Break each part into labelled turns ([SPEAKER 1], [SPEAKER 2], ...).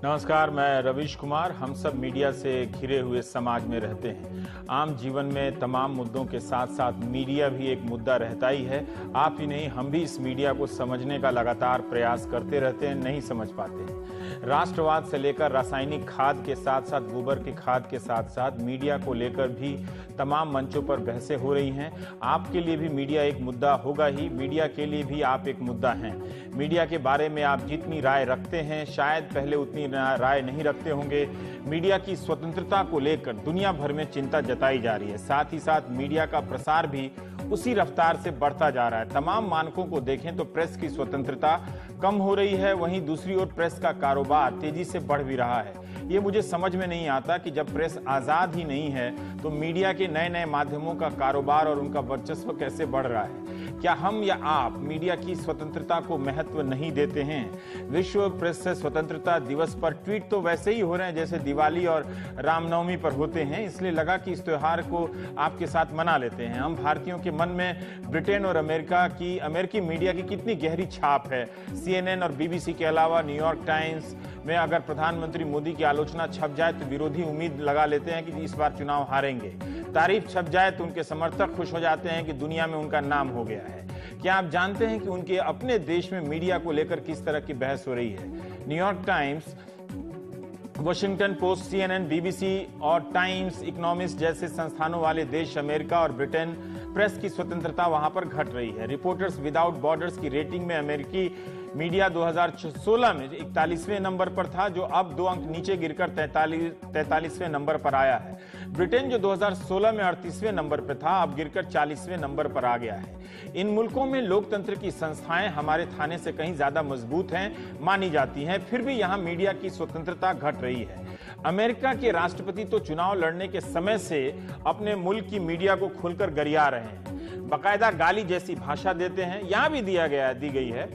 [SPEAKER 1] नमस्कार, मैं रवीश कुमार। हम सब मीडिया से घिरे हुए समाज में रहते हैं। आम जीवन में तमाम मुद्दों के साथ साथ मीडिया भी एक मुद्दा रहता ही है। आप ही नहीं, हम भी इस मीडिया को समझने का लगातार प्रयास करते रहते हैं, नहीं समझ पाते हैं। राष्ट्रवाद से लेकर रासायनिक खाद के साथ साथ गोबर की खाद के साथ साथ मीडिया को लेकर भी तमाम मंचों पर बहसें हो रही हैं। आपके लिए भी मीडिया एक मुद्दा होगा ही, मीडिया के लिए भी आप एक मुद्दा हैं। मीडिया के बारे में आप जितनी राय रखते हैं, शायद पहले उतनी राय नहीं रखते होंगे। मीडिया की स्वतंत्रता को लेकर दुनिया भर में चिंता जताई जा रही है। साथ ही साथ मीडिया का प्रसार भी उसी रफ्तार से बढ़ता जा रहा है। तमाम मानकों को देखें तो प्रेस की स्वतंत्रता कम हो रही है, वहीं दूसरी ओर प्रेस का कारोबार तेजी से बढ़ भी रहा है। ये मुझे समझ में नहीं आता कि जब प्रेस आज़ाद ही नहीं है तो मीडिया के नए नए माध्यमों का कारोबार और उनका वर्चस्व कैसे बढ़ रहा है। क्या हम या आप मीडिया की स्वतंत्रता को महत्व नहीं देते हैं? विश्व प्रेस से स्वतंत्रता दिवस पर ट्वीट तो वैसे ही हो रहे हैं जैसे दिवाली और रामनवमी पर होते हैं, इसलिए लगा कि इस त्योहार को आपके साथ मना लेते हैं। हम भारतीयों के मन में ब्रिटेन और अमेरिकी मीडिया की कितनी गहरी छाप है। CNN और BBC के अलावा न्यूयॉर्क टाइम्स में अगर प्रधानमंत्री मोदी की आलोचना छप जाए तो विरोधी उम्मीद लगा लेते हैं कि इस बार चुनाव हारेंगे। तारीफ छप जाए तो उनके समर्थक खुश हो जाते हैं कि दुनिया में उनका नाम हो गया है। क्या आप जानते हैं कि उनके अपने देश में मीडिया को लेकर किस तरह की बहस हो रही है? New York times, Washington post, CNN, BBC और टाइम्स इकोनॉमिस्ट जैसे संस्थानों वाले देश अमेरिका और ब्रिटेन, प्रेस की स्वतंत्रता वहां पर घट रही है। रिपोर्टर्स विदाउट बॉर्डर्स की रेटिंग में अमेरिकी मीडिया 2016 में 41वें नंबर पर था, जो अब 2 अंक नीचे गिरकर 43वें नंबर पर आया है। ब्रिटेन जो 2016 में 38वें नंबर पर था, अब गिरकर 40वें नंबर पर आ गया है। इन मुल्कों में लोकतंत्र की संस्थाएं हमारे थाने से कहीं ज्यादा मजबूत हैं, मानी जाती हैं, फिर भी यहां मीडिया की स्वतंत्रता घट रही है। अमेरिका के राष्ट्रपति तो चुनाव लड़ने के समय से अपने मुल्क की मीडिया को खुलकर गरिया रहे हैं, बाकायदा गाली जैसी भाषा देते हैं। यहां भी दी गई है।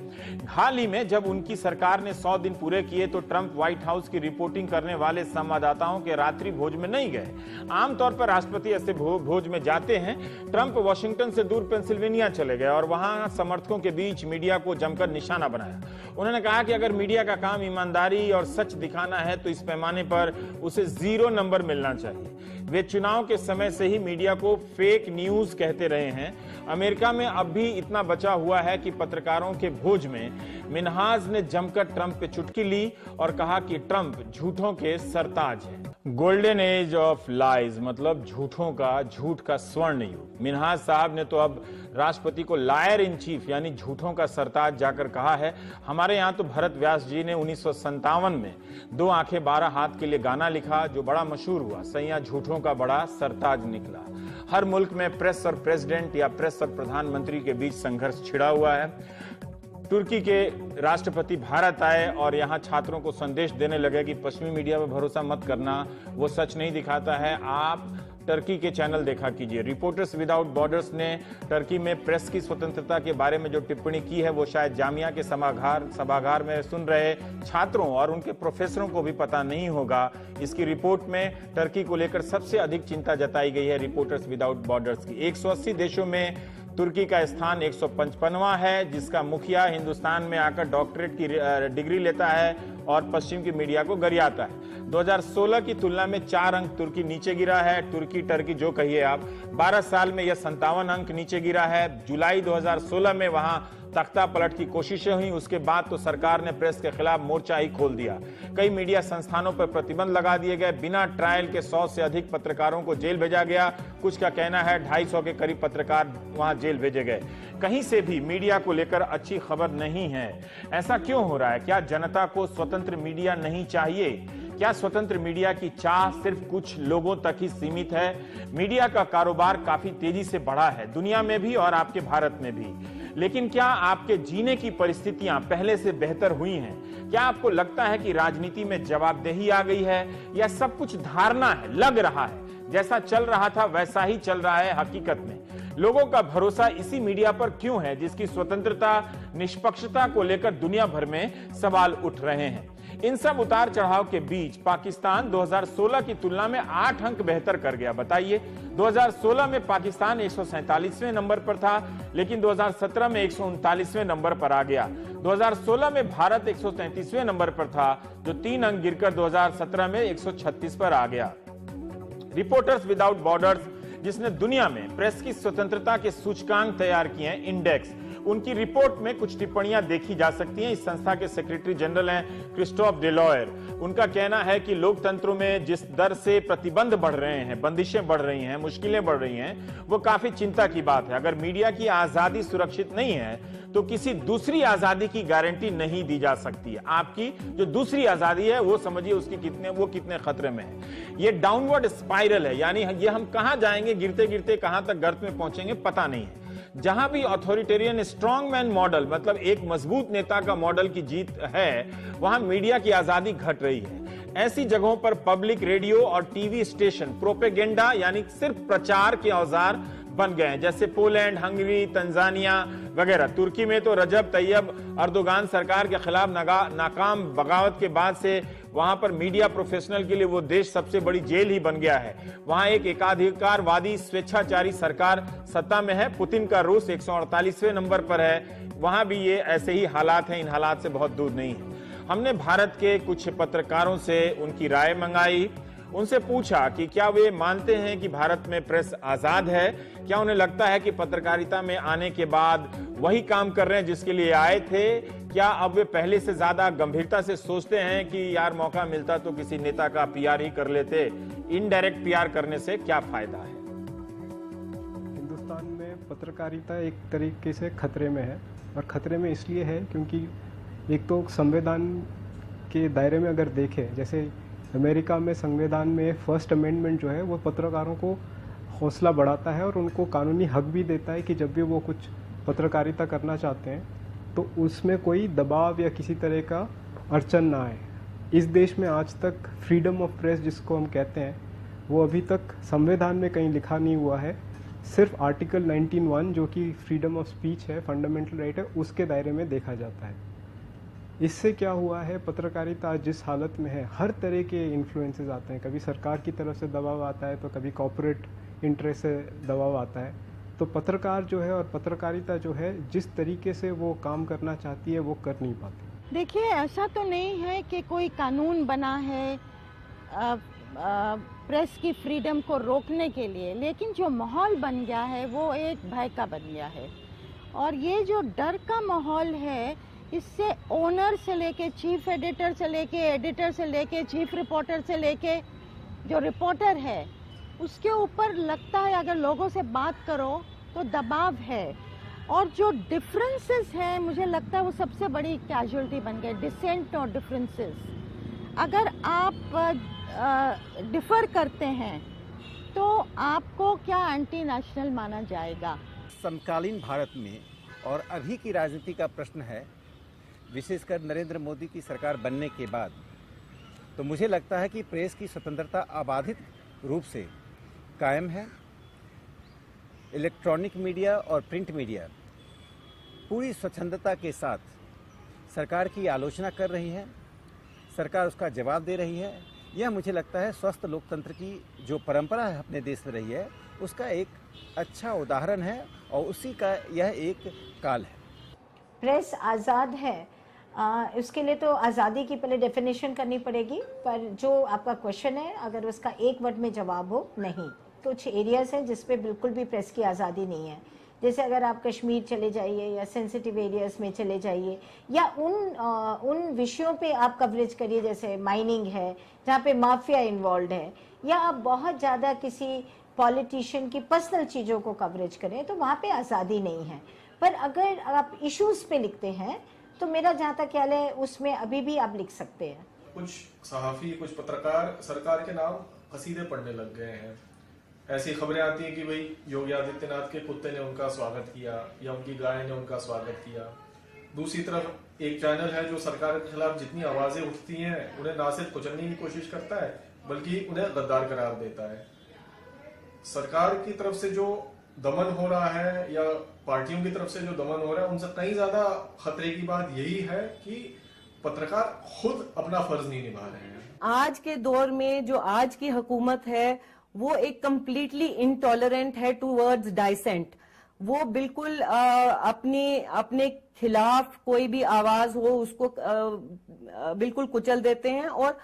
[SPEAKER 1] हाल ही में जब उनकी सरकार ने 100 दिन पूरे किए तो ट्रंप व्हाइट हाउस की रिपोर्टिंग करने वाले संवाददाताओं के रात्रि भोज में नहीं गए। आमतौर पर राष्ट्रपति ऐसे भोज में जाते हैं। ट्रंप वॉशिंगटन से दूर पेंसिल्वेनिया चले गए और वहां समर्थकों के बीच मीडिया को जमकर निशाना बनाया। उन्होंने कहा कि अगर मीडिया का काम ईमानदारी और सच दिखाना है तो इस पैमाने पर उसे 0 नंबर मिलना चाहिए। वे चुनाव के समय से ही मीडिया को फेक न्यूज कहते रहे हैं। अमेरिका में अब भी इतना बचा हुआ है कि पत्रकारों के भोज में मिन्हाज ने जमकर ट्रंप पे चुटकी ली और कहा कि ट्रंप झूठों के सरताज हैं। गोल्डन एज ऑफ लाइज मतलब झूठ का स्वर्ण युग। मिन्हाज साहब ने तो अब राष्ट्रपति को लायर इन चीफ यानी झूठों का सरताज जाकर कहा है। हमारे यहाँ तो भरत व्यास जी ने 1957 में 2 आंखें 12 हाथ के लिए गाना लिखा जो बड़ा मशहूर हुआ। सैया झूठों का बड़ा सरताज निकला। हर मुल्क में प्रेस और प्रेसिडेंट या प्रेस और प्रधानमंत्री के बीच संघर्ष छिड़ा हुआ है। तुर्की के राष्ट्रपति भारत आए और यहाँ छात्रों को संदेश देने लगे कि पश्चिमी मीडिया पर भरोसा मत करना, वो सच नहीं दिखाता है। आप टर्की के चैनल देखा कीजिए। रिपोर्टर्स विदाउट बॉर्डर्स ने टर्की में प्रेस की स्वतंत्रता के बारे में जो टिप्पणी की है वो शायद जामिया के सभागार में सुन रहे छात्रों और उनके प्रोफेसरों को भी पता नहीं होगा। इसकी रिपोर्ट में टर्की को लेकर सबसे अधिक चिंता जताई गई है रिपोर्टर्स विदाउट बॉर्डर्स की। 180 देशों में तुर्की का स्थान 155वां है, जिसका मुखिया हिंदुस्तान में आकर डॉक्टरेट की डिग्री लेता है और पश्चिम की मीडिया को गरियाता है। 2016 की तुलना में 4 अंक तुर्की नीचे गिरा है। टर्की जो कहिए आप, 12 साल में यह 57 अंक नीचे गिरा है। जुलाई 2016 में वहां तख्ता पलट की कोशिशें हुई, उसके बाद तो सरकार ने प्रेस के खिलाफ मोर्चा ही खोल दिया। कई मीडिया संस्थानों पर प्रतिबंध लगा दिए गए। बिना ट्रायल के 100 से अधिक पत्रकारों को जेल भेजा गया। कुछ का कहना है 250 के करीब पत्रकार वहां जेल भेजे गए। कहीं से भी मीडिया को लेकर अच्छी खबर नहीं है। ऐसा क्यों हो रहा है? क्या जनता को स्वतंत्र मीडिया नहीं चाहिए? क्या स्वतंत्र मीडिया की चाह सिर्फ कुछ लोगों तक ही सीमित है? मीडिया का कारोबार काफी तेजी से बढ़ा है, दुनिया में भी और आपके भारत में भी। लेकिन क्या आपके जीने की परिस्थितियां पहले से बेहतर हुई हैं? क्या आपको लगता है कि राजनीति में जवाबदेही आ गई है, या सब कुछ धारणा है, लग रहा है जैसा चल रहा था वैसा ही चल रहा है हकीकत में? लोगों का भरोसा इसी मीडिया पर क्यों है जिसकी स्वतंत्रता, निष्पक्षता को लेकर दुनिया भर में सवाल उठ रहे हैं? इन सब उतार चढ़ाव के बीच पाकिस्तान 2016 की तुलना में 8 अंक बेहतर कर गया। बताइए, 2016 में पाकिस्तान 147वें नंबर पर था, लेकिन 2017 में 139वें नंबर पर आ गया। 2016 में भारत 133वें नंबर पर था, जो 3 अंक गिरकर 2017 में 136 पर आ गया। रिपोर्टर्स विदाउट बॉर्डर्स, जिसने दुनिया में प्रेस की स्वतंत्रता के सूचकांक तैयार किए हैं, इंडेक्स, उनकी रिपोर्ट में कुछ टिप्पणियां देखी जा सकती हैं। इस संस्था के सेक्रेटरी जनरल हैं क्रिस्टोफ डेलॉयर। उनका कहना है कि लोकतंत्रों में जिस दर से प्रतिबंध बढ़ रहे हैं, बंदिशें बढ़ रही हैं, मुश्किलें बढ़ रही हैं, वो काफी चिंता की बात है। अगर मीडिया की आजादी सुरक्षित नहीं है तो किसी दूसरी आजादी की गारंटी नहीं दी जा सकती है। आपकी जो दूसरी आजादी है वो समझिए उसकी कितने खतरे में है। ये डाउनवर्ड स्पाइरल है, यानी ये हम कहां जाएंगे, गिरते गिरते कहां तक गर्त में पहुंचेंगे पता नहीं है। जहां भी अथॉरिटेरियन स्ट्रॉन्गमैन मॉडल, मतलब एक मजबूत नेता का मॉडल की जीत है, वहां मीडिया की आजादी घट रही है। ऐसी जगहों पर पब्लिक रेडियो और टीवी स्टेशन प्रोपेगेंडा यानी सिर्फ प्रचार के औजार बन गए हैं, जैसे पोलैंड, हंगरी, तंजानिया वगैरह। तुर्की में तो रजब तैयब अर्दोगान सरकार के खिलाफ नाकाम बगावत के बाद से वहां पर मीडिया प्रोफेशनल के लिए वो देश सबसे बड़ी जेल ही बन गया है। वहां एक एकाधिकारवादी स्वेच्छाचारी सरकार सत्ता में है। पुतिन का रूस 148वें नंबर पर है। वहां भी ये ऐसे ही हालात हैं, इन हालात से बहुत दूर नहीं है। हमने भारत के कुछ पत्रकारों से उनकी राय मंगाई, उनसे पूछा कि क्या वे मानते हैं कि भारत में प्रेस आजाद है, क्या उन्हें लगता है कि पत्रकारिता में आने के बाद वही काम कर रहे हैं जिसके लिए आए थे, क्या अब वे पहले से ज्यादा गंभीरता से सोचते हैं कि यार मौका मिलता तो किसी नेता का पीआर ही कर लेते, इनडायरेक्ट पीआर करने से क्या फायदा है।
[SPEAKER 2] हिंदुस्तान में पत्रकारिता एक तरीके से खतरे में है, और खतरे में इसलिए है क्योंकि एक तो संविधान के दायरे में अगर देखें, जैसे अमेरिका में संविधान में फर्स्ट अमेंडमेंट जो है वो पत्रकारों को हौसला बढ़ाता है और उनको कानूनी हक भी देता है कि जब भी वो कुछ पत्रकारिता करना चाहते हैं तो उसमें कोई दबाव या किसी तरह का अड़चन ना आए। इस देश में आज तक फ्रीडम ऑफ प्रेस जिसको हम कहते हैं वो अभी तक संविधान में कहीं लिखा नहीं हुआ है। सिर्फ आर्टिकल 19(1) जो कि फ्रीडम ऑफ स्पीच है, फंडामेंटल राइट है, उसके दायरे में देखा जाता है। इससे क्या हुआ है, पत्रकारिता जिस हालत में है, हर तरह के इन्फ्लुएंसेस आते हैं। कभी सरकार की तरफ से दबाव आता है तो कभी कॉर्पोरेट इंटरेस्ट से दबाव आता है। तो पत्रकार जो है और पत्रकारिता जो है जिस तरीके से वो काम करना चाहती है वो कर नहीं पाती।
[SPEAKER 3] देखिए, ऐसा तो नहीं है कि कोई कानून बना है प्रेस की फ्रीडम को रोकने के लिए, लेकिन जो माहौल बन गया है वो एक भय का बन गया है। और ये जो डर का माहौल है, इससे ओनर से लेके चीफ एडिटर से लेके एडिटर से लेके चीफ रिपोर्टर से लेके जो रिपोर्टर है उसके ऊपर लगता है अगर लोगों से बात करो तो दबाव है। और जो डिफरेंसेस हैं मुझे लगता है वो सबसे बड़ी कैजुअलिटी बन गए, डिसेंट और डिफरेंसेस। अगर आप डिफर करते हैं तो आपको क्या एंटी नेशनल माना जाएगा।
[SPEAKER 4] समकालीन भारत में और अभी की राजनीति का प्रश्न है, विशेषकर नरेंद्र मोदी की सरकार बनने के बाद, तो मुझे लगता है कि प्रेस की स्वतंत्रता अबाधित रूप से कायम है। इलेक्ट्रॉनिक मीडिया और प्रिंट मीडिया पूरी स्वच्छंदता के साथ सरकार की आलोचना कर रही है, सरकार उसका जवाब दे रही है। यह मुझे लगता है स्वस्थ लोकतंत्र की जो परंपरा है अपने देश में रही है उसका एक अच्छा उदाहरण है, और उसी का यह एक काल है।
[SPEAKER 5] प्रेस आज़ाद है, उसके लिए तो आज़ादी की पहले डेफिनेशन करनी पड़ेगी, पर जो आपका क्वेश्चन है अगर उसका एक वर्ड में जवाब हो, नहीं। कुछ एरियाज हैं जिस पे बिल्कुल भी प्रेस की आज़ादी नहीं है। जैसे अगर आप कश्मीर चले जाइए या सेंसिटिव एरियाज में चले जाइए, या उन विषयों पे आप कवरेज करिए, जैसे माइनिंग है जहाँ पे माफिया इन्वॉल्व है, या आप बहुत ज़्यादा किसी पॉलिटिशियन की पर्सनल चीज़ों को कवरेज करें, तो वहाँ पे आज़ादी नहीं है। पर अगर आप इश्यूज पे लिखते हैं तो मेरा जहाँ तक ख्याल है उसमें अभी भी आप लिख सकते हैं।
[SPEAKER 6] कुछ सहाफ़ी, कुछ पत्रकार सरकार के नाम कसीदे पढ़ने लग गए हैं। ऐसी खबरें आती हैं कि भाई योगी आदित्यनाथ के कुत्ते ने उनका स्वागत किया या उनकी गाय ने उनका स्वागत किया। दूसरी तरफ एक चैनल है जो सरकार के खिलाफ जितनी आवाजें उठती हैं उन्हें ना सिर्फ कुचलने की कोशिश करता है बल्कि उन्हें गद्दार करार देता है। सरकार की तरफ से जो दमन हो रहा है या पार्टियों की तरफ से जो दमन हो रहा है, उनसे कहीं ज्यादा खतरे की बात यही है कि पत्रकार खुद अपना फर्ज नहीं निभा रहे हैं।
[SPEAKER 7] आज के दौर में जो आज की हुकूमत है वो एक कंप्लीटली इनटॉलरेंट है टूवर्ड्स डाइसेंट। वो बिल्कुल अपने खिलाफ कोई भी आवाज हो उसको बिल्कुल कुचल देते हैं। और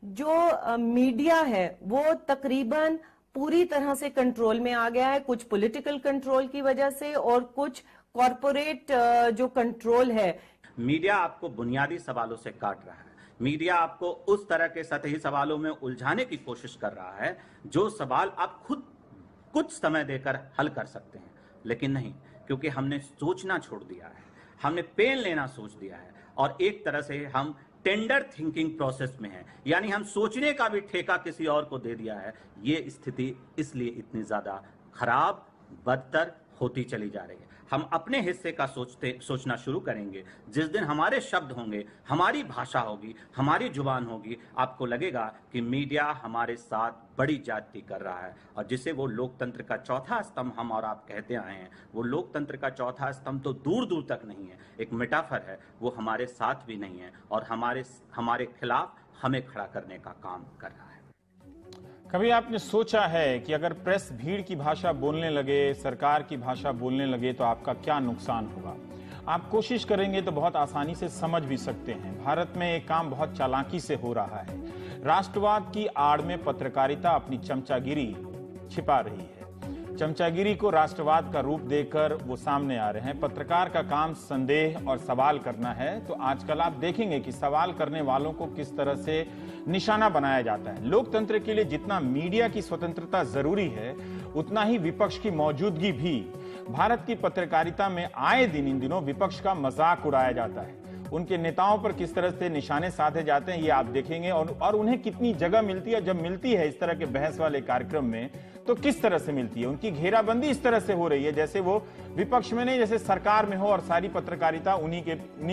[SPEAKER 7] जो मीडिया है वो तकरीबन पूरी तरह से कंट्रोल में आ गया है, कुछ पॉलिटिकल कंट्रोल की वजह से और कुछ कॉरपोरेट जो कंट्रोल है।
[SPEAKER 8] मीडिया आपको बुनियादी सवालों से काट रहा है। मीडिया आपको उस तरह के सतही सवालों में उलझाने की कोशिश कर रहा है जो सवाल आप खुद कुछ समय देकर हल कर सकते हैं, लेकिन नहीं, क्योंकि हमने सोचना छोड़ दिया है, हमने पेन लेना सोच दिया है और एक तरह से हम टेंडर थिंकिंग प्रोसेस में है, यानी हम सोचने का भी ठेका किसी और को दे दिया है। ये स्थिति इसलिए इतनी ज्यादा खराब बदतर होती चली जा रही है। हम अपने हिस्से का सोचना शुरू करेंगे। जिस दिन हमारे शब्द होंगे, हमारी भाषा होगी, हमारी जुबान होगी, आपको लगेगा कि मीडिया हमारे साथ बड़ी ज्यादती कर रहा है। और जिसे वो लोकतंत्र का चौथा स्तंभ हम और आप कहते आए हैं, वो लोकतंत्र का चौथा स्तंभ तो दूर दूर तक नहीं है, एक मेटाफर है। वो हमारे साथ भी नहीं है और हमारे खिलाफ हमें खड़ा करने का काम कर रहा है।
[SPEAKER 1] कभी आपने सोचा है कि अगर प्रेस भीड़ की भाषा बोलने लगे, सरकार की भाषा बोलने लगे तो आपका क्या नुकसान होगा? आप कोशिश करेंगे तो बहुत आसानी से समझ भी सकते हैं। भारत में एक काम बहुत चालाकी से हो रहा है। राष्ट्रवाद की आड़ में पत्रकारिता अपनी चमचागिरी छिपा रही है। चमचागिरी को राष्ट्रवाद का रूप देकर वो सामने आ रहे हैं। पत्रकार का काम संदेह और सवाल करना है, तो आजकल आप देखेंगे कि सवाल करने वालों को किस तरह से निशाना बनाया जाता है। लोकतंत्र के लिए जितना मीडिया की स्वतंत्रता जरूरी है, उतना ही विपक्ष की मौजूदगी भी। भारत की पत्रकारिता में आए दिन इन दिनों विपक्ष का मजाक उड़ाया जाता है। उनके नेताओं पर किस तरह से निशाने साधे जाते हैं ये आप देखेंगे, और उन्हें कितनी जगह मिलती है। जब मिलती है इस तरह के बहस वाले कार्यक्रम में तो किस तरह से मिलती है। उनकी घेराबंदी इस तरह से हो रही है जैसे वो विपक्ष में नहीं, जैसे सरकार में हो और सारी पत्रकारिता उन्हीं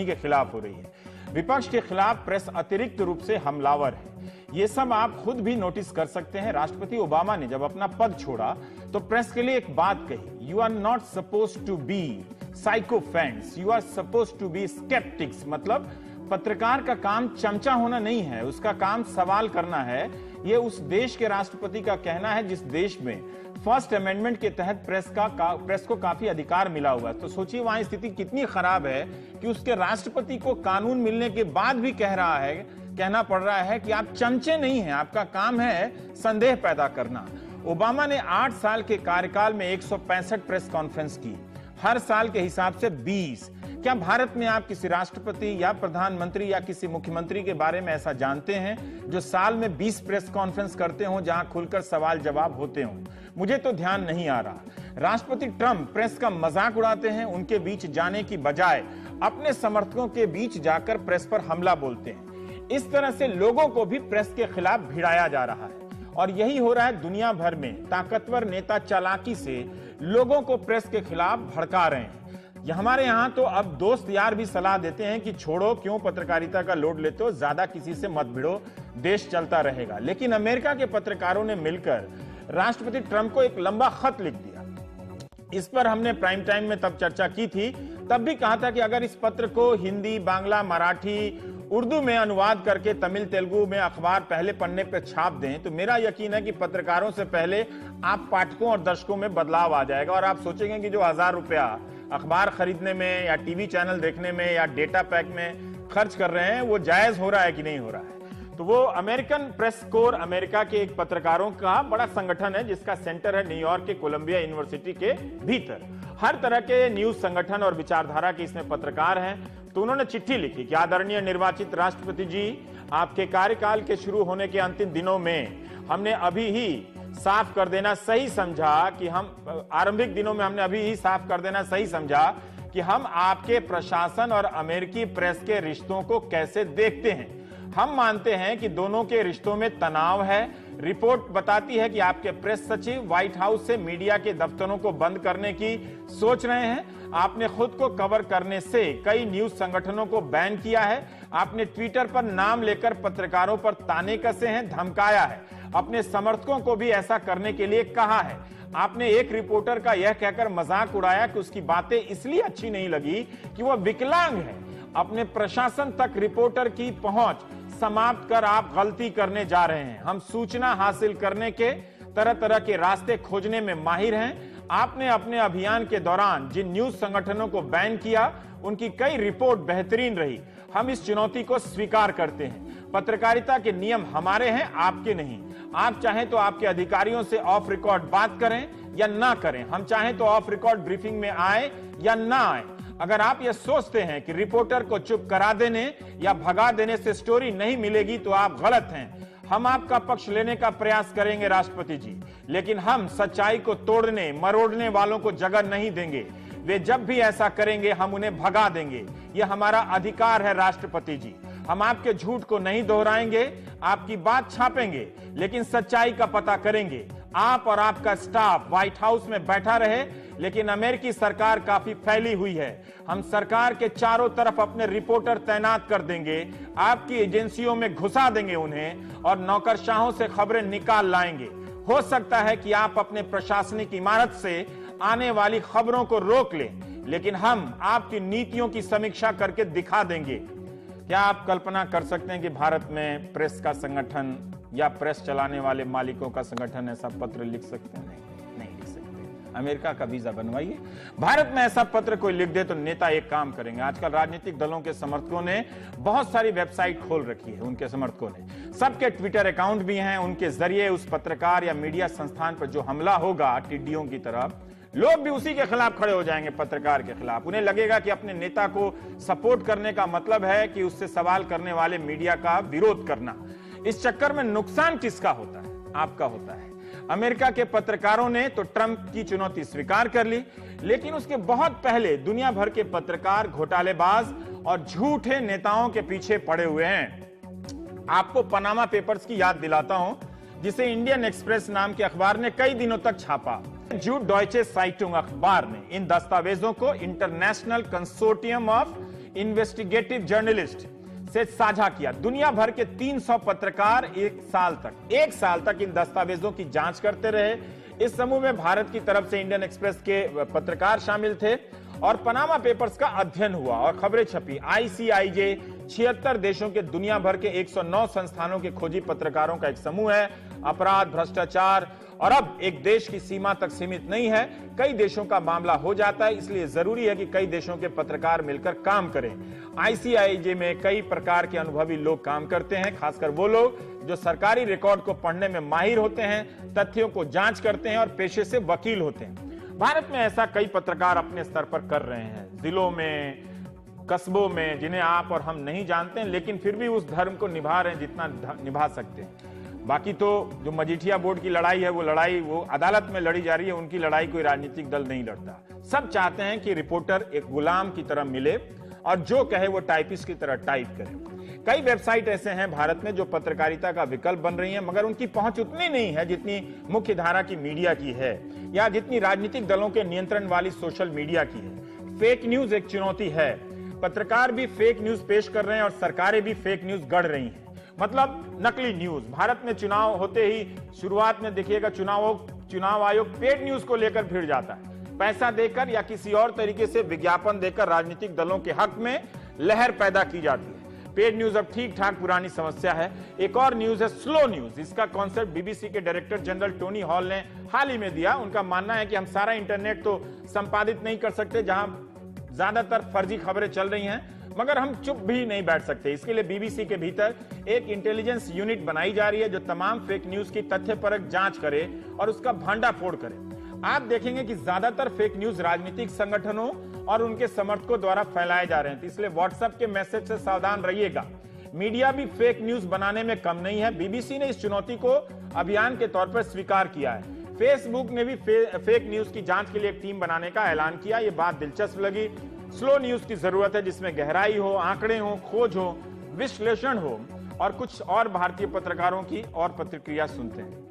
[SPEAKER 1] के खिलाफ हो रही है। विपक्ष के खिलाफ प्रेस अतिरिक्त रूप से हमलावर है। ये सब आप खुद भी नोटिस कर सकते हैं। राष्ट्रपति ओबामा ने जब अपना पद छोड़ा तो प्रेस के लिए एक बात कही, you are not suppose to be sycophants, you are suppose to be sceptics. मतलब पत्रकार का काम चमचा होना नहीं है, उसका काम सवाल करना है। ये उस देश के राष्ट्रपति का कहना है जिस देश में फर्स्ट अमेंडमेंट के तहत प्रेस को काफी अधिकार मिला हुआ है। तो सोचिए वहां स्थिति कितनी खराब है कि उसके राष्ट्रपति को कानून मिलने के बाद भी कहना पड़ रहा है कि आप चमचे नहीं हैं, आपका काम है संदेह पैदा करना। ओबामा ने 8 साल के कार्यकाल में 165 प्रेस कॉन्फ्रेंस की, हर साल के हिसाब से 20। क्या भारत में आप किसी राष्ट्रपति या प्रधानमंत्री या किसी मुख्यमंत्री के बारे में ऐसा जानते हैं जो साल में 20 प्रेस कॉन्फ्रेंस करते हों जहां खुलकर सवाल जवाब होते हों? मुझे तो ध्यान नहीं आ रहा। राष्ट्रपति ट्रंप प्रेस का मजाक उड़ाते हैं, उनके बीच जाने की बजाय अपने समर्थकों के बीच जाकर प्रेस पर हमला बोलते हैं। इस तरह से लोगों को भी प्रेस के खिलाफ भिड़ाया जा रहा है और यही हो रहा है दुनिया भर में। ताकतवर नेता चालाकी से लोगों को प्रेस के खिलाफ भड़का रहे हैं। हमारे यहाँ तो अब दोस्त यार भी सलाह देते हैं कि छोड़ो, क्यों पत्रकारिता का लोड लेते हो, ज्यादा किसी से मत भिड़ो, देश चलता रहेगा। लेकिन अमेरिका के पत्रकारों ने मिलकर राष्ट्रपति ट्रंप को एक लंबा खत लिख दिया। इस पर हमने प्राइम टाइम में तब चर्चा की थी, तब भी कहा था कि अगर इस पत्र को हिंदी, बांग्ला, मराठी, उर्दू में अनुवाद करके तमिल, तेलुगु में अखबार पहले पन्ने पर छाप दें तो मेरा यकीन है कि पत्रकारों से पहले आप पाठकों और दर्शकों में बदलाव आ जाएगा और आप सोचेंगे कि जो 1000 रुपया अखबार खरीदने में या टीवी चैनल देखने में या डेटा पैक में खर्च कर रहे हैं वो जायज हो रहा है कि नहीं हो रहा है। तो वो अमेरिकन प्रेस कोर अमेरिका के एक पत्रकारों का बड़ा संगठन है जिसका सेंटर है न्यूयॉर्क के कोलंबिया यूनिवर्सिटी के भीतर। हर तरह के न्यूज संगठन और विचारधारा के इसमें पत्रकार हैं। तो उन्होंने चिट्ठी लिखी कि आदरणीय निर्वाचित राष्ट्रपति जी, आपके कार्यकाल के शुरू होने के अंतिम दिनों में हमने अभी ही साफ कर देना सही समझा कि हम आपके प्रशासन और अमेरिकी प्रेस के रिश्तों को कैसे देखते हैं। हम मानते हैं कि दोनों के रिश्तों में तनाव है। रिपोर्ट बताती है कि आपके प्रेस सचिव व्हाइट हाउस से मीडिया के दफ्तरों को बंद करने की सोच रहे हैं। आपने खुद को कवर करने से कई न्यूज संगठनों को बैन किया है। आपने ट्विटर पर नाम लेकर पत्रकारों पर ताने कसे हैं, धमकाया है। अपने समर्थकों को भी ऐसा करने के लिए कहा है। आपने एक रिपोर्टर का यह कहकर मजाक उड़ाया कि उसकी बातें इसलिए अच्छी नहीं लगी कि वह विकलांग है अपने प्रशासन तक रिपोर्टर की पहुंच समाप्त कर आप गलती करने जा रहे हैं। हम सूचना हासिल करने के तरह तरह के रास्ते खोजने में माहिर हैं। आपने अपने अभियान के दौरान जिन न्यूज संगठनों को बैन किया, उनकी कई रिपोर्ट बेहतरीन रही। हम इस चुनौती को स्वीकार करते हैं। पत्रकारिता के नियम हमारे हैं, आपके नहीं। आप चाहें तो आपके अधिकारियों से ऑफ रिकॉर्ड बात करें या ना करें। हम चाहें तो ऑफ रिकॉर्ड ब्रीफिंग में आए या ना आए। अगर आप यह सोचते हैं कि रिपोर्टर को चुप करा देने या भगा देने से स्टोरी नहीं मिलेगी तो आप गलत हैं। हम आपका पक्ष लेने का प्रयास करेंगे राष्ट्रपति जी, लेकिन हम सच्चाई को तोड़ने मरोड़ने वालों को जगह नहीं देंगे। वे जब भी ऐसा करेंगे हम उन्हें भगा देंगे। यह हमारा अधिकार है राष्ट्रपति जी। हम आपके झूठ को नहीं दोहराएंगे, आपकी बात छापेंगे, लेकिन सच्चाई का पता करेंगे। आप और आपका स्टाफ व्हाइट हाउस में बैठा रहे, लेकिन अमेरिकी सरकार काफी फैली हुई है। हम सरकार के चारों तरफ अपने रिपोर्टर तैनात कर देंगे, आपकी एजेंसियों में घुसा देंगे उन्हें और नौकरशाहों से खबरें निकाल लाएंगे। हो सकता है कि आप अपने प्रशासनिक इमारत से आने वाली खबरों को रोक लें, लेकिन हम आपकी नीतियों की समीक्षा करके दिखा देंगे। क्या आप कल्पना कर सकते हैं कि भारत में प्रेस का संगठन या प्रेस चलाने वाले मालिकों का संगठन ऐसा पत्र लिख सकते हैं? नहीं लिख सकते। अमेरिका का वीजा बनवाइए। भारत में ऐसा पत्र कोई लिख दे तो नेता एक काम करेंगे। आजकल राजनीतिक दलों के समर्थकों ने बहुत सारी वेबसाइट खोल रखी है। उनके समर्थकों ने सबके ट्विटर अकाउंट भी हैं। उनके जरिए उस पत्रकार या मीडिया संस्थान पर जो हमला होगा टिड्डियों की तरफ, लोग भी उसी के खिलाफ खड़े हो जाएंगे, पत्रकार के खिलाफ। उन्हें लगेगा कि अपने नेता को सपोर्ट करने का मतलब है कि उससे सवाल करने वाले मीडिया का विरोध करना। इस चक्कर में नुकसान किसका होता है? आपका होता है। अमेरिका के पत्रकारों ने तो ट्रंप की चुनौती स्वीकार कर ली, लेकिन उसके बहुत पहले दुनिया भर के पत्रकार घोटालेबाज और झूठे नेताओं के पीछे पड़े हुए हैं। आपको पनामा पेपर्स की याद दिलाता हूं, जिसे इंडियन एक्सप्रेस नाम के अखबार ने कई दिनों तक छापा। जूट डॉयचे साइटुंग अखबार ने इन दस्तावेजों को international consortium of investigative journalist से साझा किया। दुनिया भर के 300 पत्रकार एक साल तक इन दस्तावेजों की जांच करते रहे। इस समूह में भारत की तरफ से इंडियन एक्सप्रेस के पत्रकार शामिल थे और पनामा पेपर्स का अध्ययन हुआ और खबरें छपी। ICIJ 76 देशों के दुनिया भर के 109 संस्थानों के खोजी पत्रकारों का एक समूह है। अपराध, भ्रष्टाचार और अब एक देश की सीमा तक सीमित नहीं है, कई देशों का मामला हो जाता है। इसलिए जरूरी है कि कई देशों के पत्रकार मिलकर काम करें। ICIJ में कई प्रकार के अनुभवी लोग काम करते हैं, खासकर वो लोग जो सरकारी रिकॉर्ड को पढ़ने में माहिर होते हैं, तथ्यों को जांच करते हैं और पेशे से वकील होते हैं। भारत में ऐसा कई पत्रकार अपने स्तर पर कर रहे हैं, जिलों में, कस्बों में, जिन्हें आप और हम नहीं जानते हैं, लेकिन फिर भी उस धर्म को निभा रहे हैं जितना निभा सकते हैं। बाकी तो जो मजीठिया बोर्ड की लड़ाई है, वो अदालत में लड़ी जा रही है। उनकी लड़ाई कोई राजनीतिक दल नहीं लड़ता। सब चाहते हैं कि रिपोर्टर एक गुलाम की तरह मिले और जो कहे वो टाइपिस्ट की तरह टाइप करे। कई वेबसाइट ऐसे हैं भारत में जो पत्रकारिता का विकल्प बन रही हैं, मगर उनकी पहुंच उतनी नहीं है जितनी मुख्य धारा की मीडिया की है या जितनी राजनीतिक दलों के नियंत्रण वाली सोशल मीडिया की है। फेक न्यूज एक चुनौती है। पत्रकार भी फेक न्यूज पेश कर रहे हैं और सरकारें भी फेक न्यूज गढ़ रही हैं, मतलब नकली न्यूज। भारत में चुनाव होते ही शुरुआत में देखिएगा चुनाव आयोग पेड न्यूज को लेकर भिड़ जाता है। पैसा देकर या किसी और तरीके से विज्ञापन देकर राजनीतिक दलों के हक में लहर पैदा की जाती है। पेड न्यूज अब ठीक ठाक पुरानी समस्या है। एक और न्यूज है स्लो न्यूज। इसका कॉन्सेप्ट BBC के डायरेक्टर जनरल टोनी हॉल ने हाल ही में दिया। उनका मानना है कि हम सारा इंटरनेट तो संपादित नहीं कर सकते जहां ज्यादातर फर्जी खबरें चल रही हैं, मगर हम चुप भी नहीं बैठ सकते। इसके लिए BBC के भीतर एक इंटेलिजेंस यूनिट बनाई जा रही है जो तमाम फेक न्यूज की तथ्यपरक जांच करे और उसका भांडाफोड़ करे। आप देखेंगे कि ज्यादातर फेक न्यूज राजनीतिक संगठनों और उनके समर्थकों द्वारा फैलाए जा रहे हैं, इसलिए व्हाट्सएप के मैसेज से सावधान रहिएगा। मीडिया भी फेक न्यूज बनाने में कम नहीं है। BBC ने इस चुनौती को अभियान के तौर पर स्वीकार किया है। फेसबुक ने भी फेक न्यूज की जांच के लिए एक टीम बनाने का ऐलान किया। ये बात दिलचस्प लगी। स्लो न्यूज की जरूरत है जिसमें गहराई हो, आंकड़े हो, खोज हो, विश्लेषण हो और कुछ और भारतीय पत्रकारों की और प्रतिक्रिया सुनते हैं।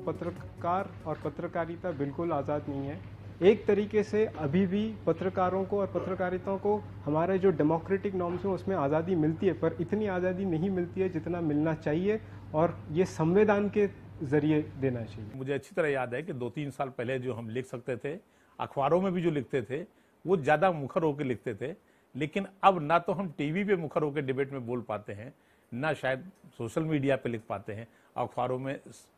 [SPEAKER 2] पत्रकार और पत्रकारिता बिल्कुल आज़ाद नहीं है। एक तरीके से अभी भी पत्रकारों को और पत्रकारिता को हमारे जो डेमोक्रेटिक नॉर्म्स हैं उसमें आज़ादी मिलती है, पर इतनी आज़ादी नहीं मिलती है जितना मिलना चाहिए और ये संविधान के जरिए देना चाहिए।
[SPEAKER 9] मुझे अच्छी तरह याद है कि 2-3 साल पहले जो हम लिख सकते थे, अखबारों में भी जो लिखते थे वो ज़्यादा मुखर होकर लिखते थे, लेकिन अब ना तो हम टीवी पे मुखर होकर डिबेट में बोल पाते हैं, ना शायद सोशल मीडिया पे लिख पाते हैं, अखबारों में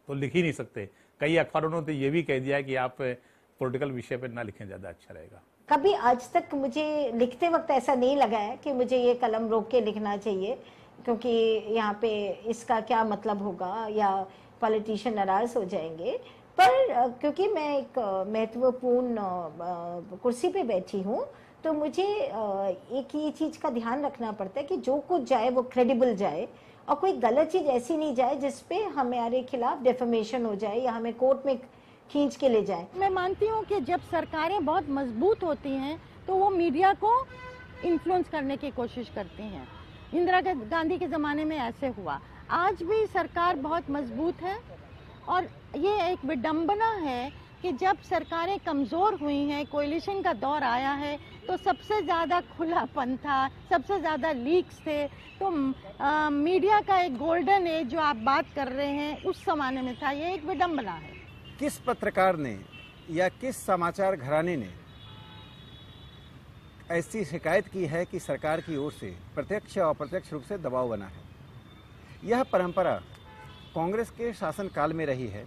[SPEAKER 9] तो लिख ही नहीं सकते। कई अखबारों ने तो ये भी कह दिया है कि आप पॉलिटिकल विषय पर ना लिखें, ज़्यादा अच्छा रहेगा।
[SPEAKER 5] कभी आज तक मुझे लिखते वक्त ऐसा नहीं लगा है कि मुझे ये कलम रोक के लिखना चाहिए, क्योंकि यहाँ पे इसका क्या मतलब होगा या पॉलिटिशियन नाराज हो जाएंगे। पर क्योंकि मैं एक महत्वपूर्ण कुर्सी पे बैठी हूँ, तो मुझे एक ये चीज़ का ध्यान रखना पड़ता है कि जो कुछ जाए वो क्रेडिबल जाए और कोई गलत चीज़ ऐसी नहीं जाए जिसपे हमारे खिलाफ डेफेमेशन हो जाए या हमें कोर्ट में खींच के ले जाए।
[SPEAKER 3] मैं मानती हूँ कि जब सरकारें बहुत मजबूत होती हैं तो वो मीडिया को इन्फ्लुएंस करने की कोशिश करती हैं। इंदिरा गांधी के ज़माने में ऐसे हुआ। आज भी सरकार बहुत मजबूत है और ये एक विडंबना है कि जब सरकारें कमज़ोर हुई हैं, कोalition का दौर आया है, तो सबसे ज़्यादा खुलापन था, सबसे ज़्यादा लीक्स थे। तो मीडिया का एक गोल्डन एज जो आप बात कर रहे हैं उस ज़माने में था। ये एक विडंबना है।
[SPEAKER 4] किस पत्रकार ने या किस समाचार घराने ने ऐसी शिकायत की है कि सरकार की ओर से प्रत्यक्ष और अप्रत्यक्ष रूप से दबाव बना है? यह परंपरा कांग्रेस के शासनकाल में रही है,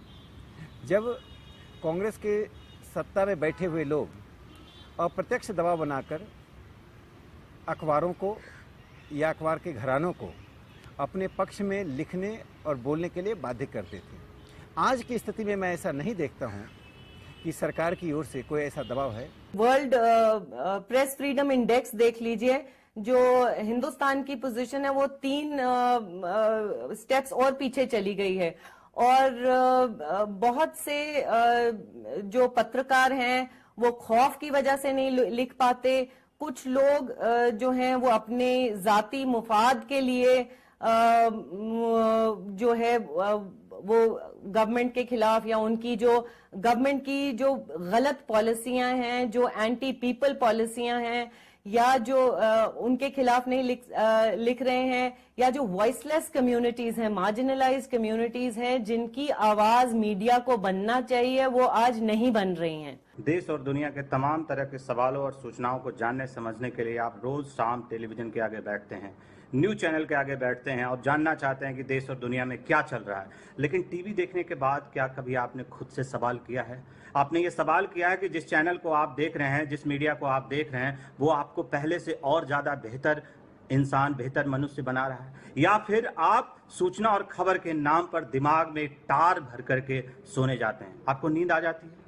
[SPEAKER 4] जब कांग्रेस के सत्ता में बैठे हुए लोग अप्रत्यक्ष दबाव बनाकर अखबारों को या अखबार के घरानों को अपने पक्ष में लिखने और बोलने के लिए बाध्य करते थे। आज की स्थिति में मैं ऐसा नहीं देखता हूं कि सरकार की ओर से कोई ऐसा दबाव है।
[SPEAKER 7] वर्ल्ड प्रेस फ्रीडम इंडेक्स देख लीजिए, जो हिंदुस्तान की पोजीशन है वो 3 स्टेप्स और पीछे चली गई है। और बहुत से जो पत्रकार हैं वो खौफ की वजह से नहीं लिख पाते। कुछ लोग जो हैं वो अपने जाती मुफाद के लिए जो है वो गवर्नमेंट के खिलाफ या उनकी जो गवर्नमेंट की जो गलत पॉलिसियां हैं, जो एंटी पीपल पॉलिसियां हैं, या जो उनके खिलाफ नहीं लिख रहे हैं, या जो वॉइसलेस कम्युनिटीज हैं, मार्जिनलाइज्ड कम्युनिटीज हैं, जिनकी आवाज मीडिया को बनना चाहिए, वो आज नहीं बन रही हैं।
[SPEAKER 8] देश और दुनिया के तमाम तरह के सवालों और सूचनाओं को जानने समझने के लिए आप रोज शाम टेलीविजन के आगे बैठते हैं, न्यूज चैनल के आगे बैठते हैं और जानना चाहते हैं कि देश और दुनिया में क्या चल रहा है। लेकिन टीवी देखने के बाद क्या कभी आपने खुद से सवाल किया है? आपने ये सवाल किया है कि जिस चैनल को आप देख रहे हैं, जिस मीडिया को आप देख रहे हैं, वो आपको पहले से और ज्यादा बेहतर इंसान, बेहतर मनुष्य बना रहा है, या फिर आप सूचना और खबर के नाम पर दिमाग में टार भर करके सोने जाते हैं, आपको नींद आ जाती है?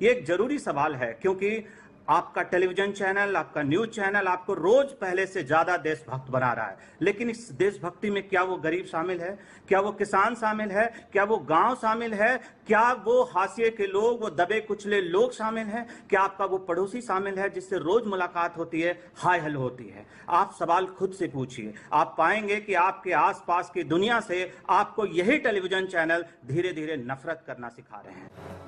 [SPEAKER 8] ये एक जरूरी सवाल है, क्योंकि आपका टेलीविजन चैनल, आपका न्यूज चैनल आपको रोज पहले से ज्यादा देशभक्त बना रहा है। लेकिन इस देशभक्ति में क्या वो गरीब शामिल है? क्या वो किसान शामिल है? क्या वो गांव शामिल है? क्या वो हाशिए के लोग, वो दबे कुचले लोग शामिल हैं? क्या आपका वो पड़ोसी शामिल है जिससे रोज मुलाकात होती है, हाय हेलो होती है? आप सवाल खुद से पूछिए, आप पाएंगे कि आपके आसपास की दुनिया से आपको यही टेलीविजन चैनल धीरे धीरे नफरत करना सिखा रहे हैं।